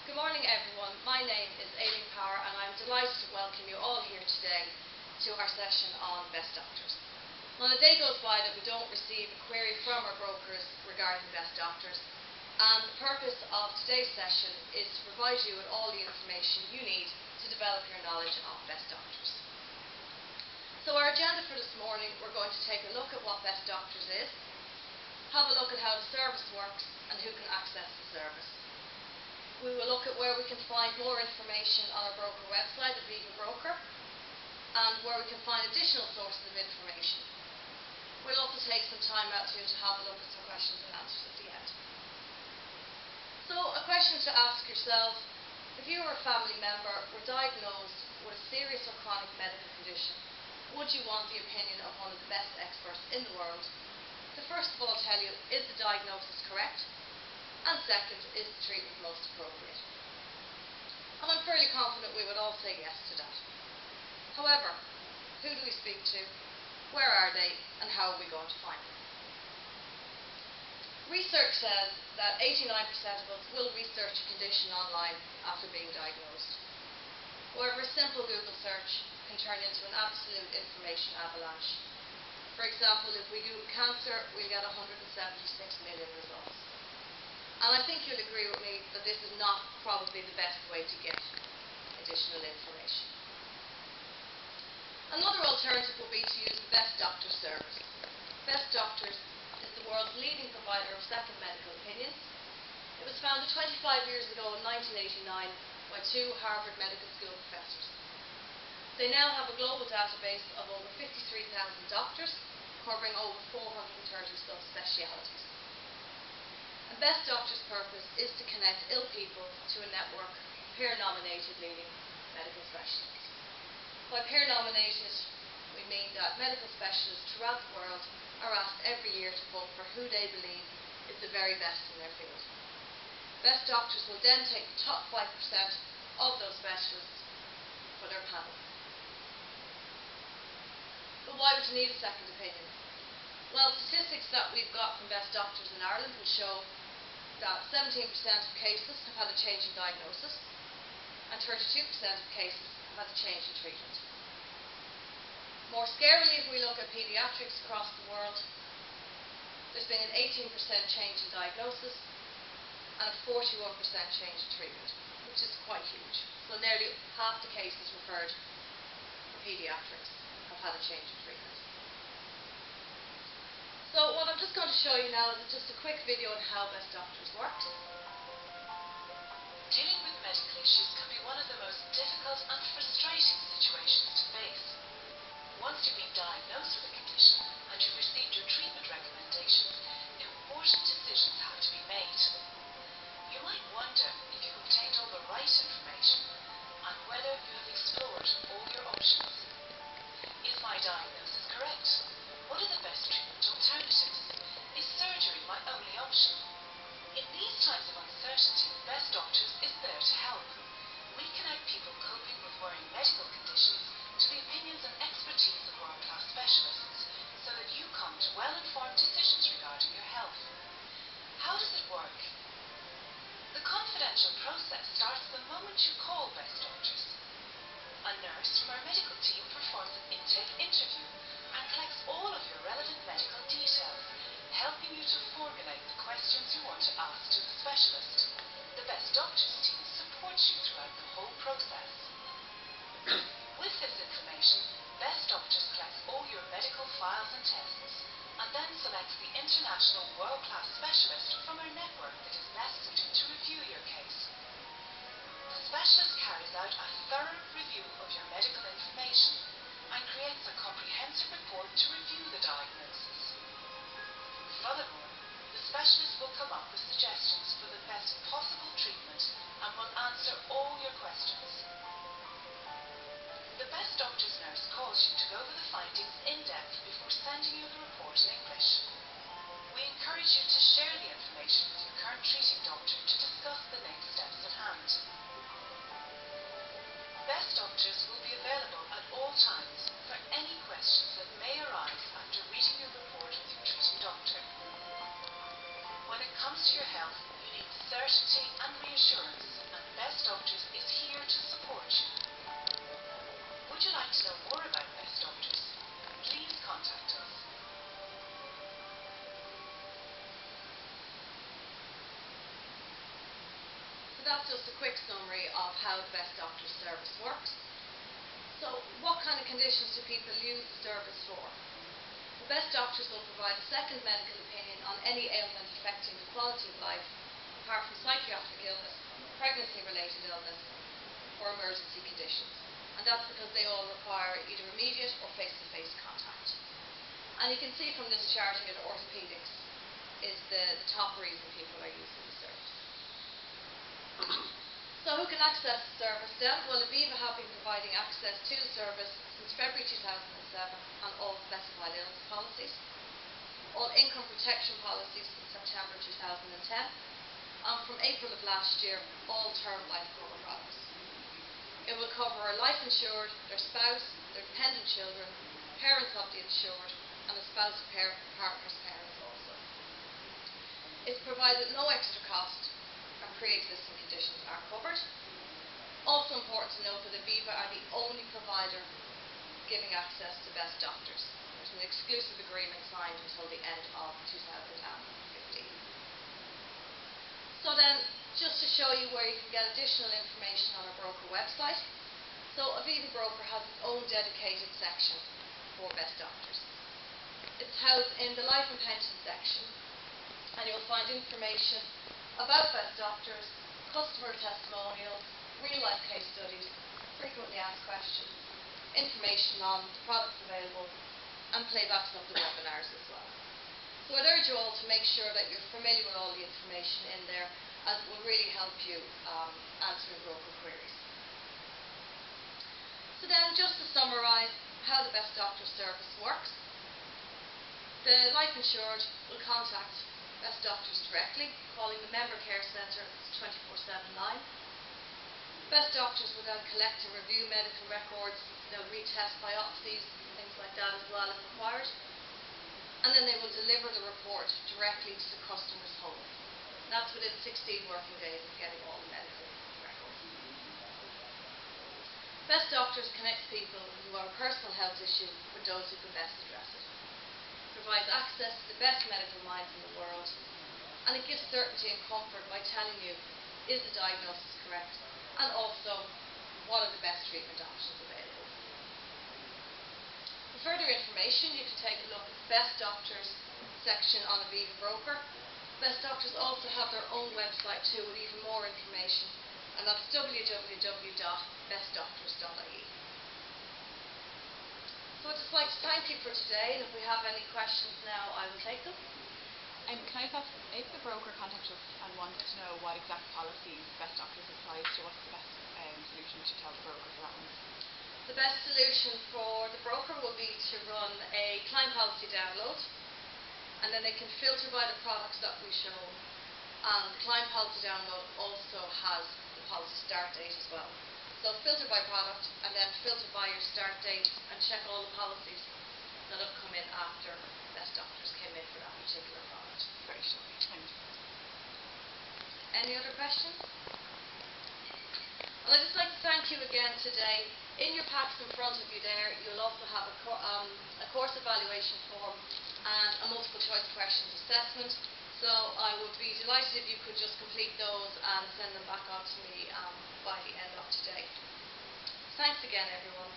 Good morning everyone, my name is Aileen Power and I'm delighted to welcome you all here today to our session on best doctors. Not a day goes by that we don't receive a query from our brokers regarding best doctors, and the purpose of today's session is to provide you with all the information you need to develop your knowledge of best doctors. So our agenda for this morning, we're going to take a look at what best doctors is, have a look at how the service works and who can access the service. We will look at where we can find more information on our broker website at Legal Broker, and where we can find additional sources of information. We'll also take some time out to have a look at some questions and answers at the end. So a question to ask yourself: if you or a family member were diagnosed with a serious or chronic medical condition, would you want the opinion of one of the best experts in the world to first of all tell you, is the diagnosis correct? And second, is the treatment most appropriate? And I'm fairly confident we would all say yes to that. However, who do we speak to? Where are they? And how are we going to find them? Research says that 89% of us will research a condition online after being diagnosed. However, a simple Google search can turn into an absolute information avalanche. For example, if we Google cancer, we'll get 176 million results. And I think you'll agree with me that this is not probably the best way to get additional information. Another alternative would be to use the Best Doctors service. Best Doctors is the world's leading provider of second medical opinions. It was founded 25 years ago in 1989 by two Harvard Medical School professors. They now have a global database of over 53,000 doctors, covering over 430 subspecialities. And Best Doctors' purpose is to connect ill people to a network of peer-nominated leading medical specialists. By peer-nominated, we mean that medical specialists throughout the world are asked every year to vote for who they believe is the very best in their field. Best Doctors will then take the top 5% of those specialists for their panel. But why would you need a second opinion? Well, statistics that we've got from Best Doctors in Ireland will show that 17% of cases have had a change in diagnosis and 32% of cases have had a change in treatment. More scarily, if we look at paediatrics across the world, there's been an 18% change in diagnosis and a 41% change in treatment, which is quite huge. So nearly half the cases referred for paediatrics have had a change in treatment. So what I'm just going to show you now is just a quick video on how Best Doctors works. Dealing with medical issues can be one of the most difficult and frustrating situations to face. Once you've been diagnosed with a condition and you've received your treatment recommendations, important decisions have to be made. You might wonder if you've obtained all the right information and whether you have explored all your options. Is my diagnosis correct? What are the best treatment alternatives? Is surgery my only option? In these times of uncertainty, Best Doctors is there to help. We connect people coping with worrying medical conditions to the opinions and expertise of world-class specialists, so that you come to well-informed decisions regarding your health. How does it work? The confidential process starts the moment you call Best Doctors. A nurse from our medical team performs an intake interview and collects all of your relevant medical details, helping you to formulate the questions you want to ask to the specialist. The Best Doctors team supports you throughout the whole process. With this information, Best Doctors collects all your medical files and tests, and then selects the international world-class specialist from our network that is best suited to review your case. The specialist carries out a thorough review of your medical information and creates a comprehensive report to review the diagnosis. Furthermore, the specialist will come up with suggestions for the best possible treatment and will answer all your questions. The Best Doctors nurse calls you to go over the findings in depth before sending you the report in English. We encourage you to share the information with your current treating doctor to discuss the next steps at hand. Best Doctors will be available at all times for any questions that may arise after reading your report with your treating doctor. When it comes to your health, you need certainty and reassurance, and Best Doctors is here to support you. Would you like to know more about Best Doctors? Please contact us. So that's just a quick summary of how the Best Doctors service works. So what kind of conditions do people use the service for? The Best Doctors will provide a second medical opinion on any ailment affecting the quality of life, apart from psychiatric illness, pregnancy-related illness, or emergency conditions. And that's because they all require either immediate or face-to-face contact. And you can see from this chart here that orthopaedics is the top reason people are using the service. So who can access the service then? Well, Aviva have been providing access to the service since February 2007 on all specified illness policies, all income protection policies since September 2010, and from April of last year, all term life cover products. It will cover a life insured, their spouse, their dependent children, parents of the insured, and a spouse partner's parents also. It's provided no extra cost, and pre-existing conditions are covered. Also important to note that Aviva are the only provider giving access to Best Doctors. There's an exclusive agreement signed until the end of 2015. So then, just to show you where you can get additional information on our broker website. So Aviva Broker has its own dedicated section for Best Doctors. It's housed in the Life and Pension section, and you'll find information about Best Doctors, customer testimonials, real-life case studies, frequently asked questions, information on the products available, and playbacks of the webinars as well. So I'd urge you all to make sure that you're familiar with all the information in there, as it will really help you answering broker queries. So then, just to summarise how the Best Doctors service works, the life insured will contact Best Doctors directly, calling the member care centre 24/7 line. Best Doctors will then collect and review medical records, they'll retest biopsies, things like that as well if required, and then they will deliver the report directly to the customer's home. And that's within 16 working days of getting all the medical records. Best Doctors connects people who have a personal health issue with those who can best address it. It provides access to the best medical minds in the world, and it gives certainty and comfort by telling you, is the diagnosis correct, and also what are the best treatment options available. For further information, you can take a look at the Best Doctors section on Aviva Broker. Best Doctors also have their own website too with even more information, and that's www.bestdoctors.ie. So I'd just like to thank you for today, and if we have any questions now, I will take them. Can I just ask, if the broker contacted us and wanted to know what exact policies Best Doctors applies to, what's the best solution we should tell the broker for that one? The best solution for the broker will be to run a client policy download, and then they can filter by the products that we show. And the client policy download also has the policy start date as well. So filter by product, and then filter by your start date, and check all the policies that have come in after Best Doctors came in for that particular product. Great, thank you. Any other questions? Well, I'd just like to thank you again today. In your packs in front of you there, you'll also have a course evaluation form and a multiple choice questions assessment. So I would be delighted if you could just complete those and send them back on to me by the end of today. Thanks again, everyone.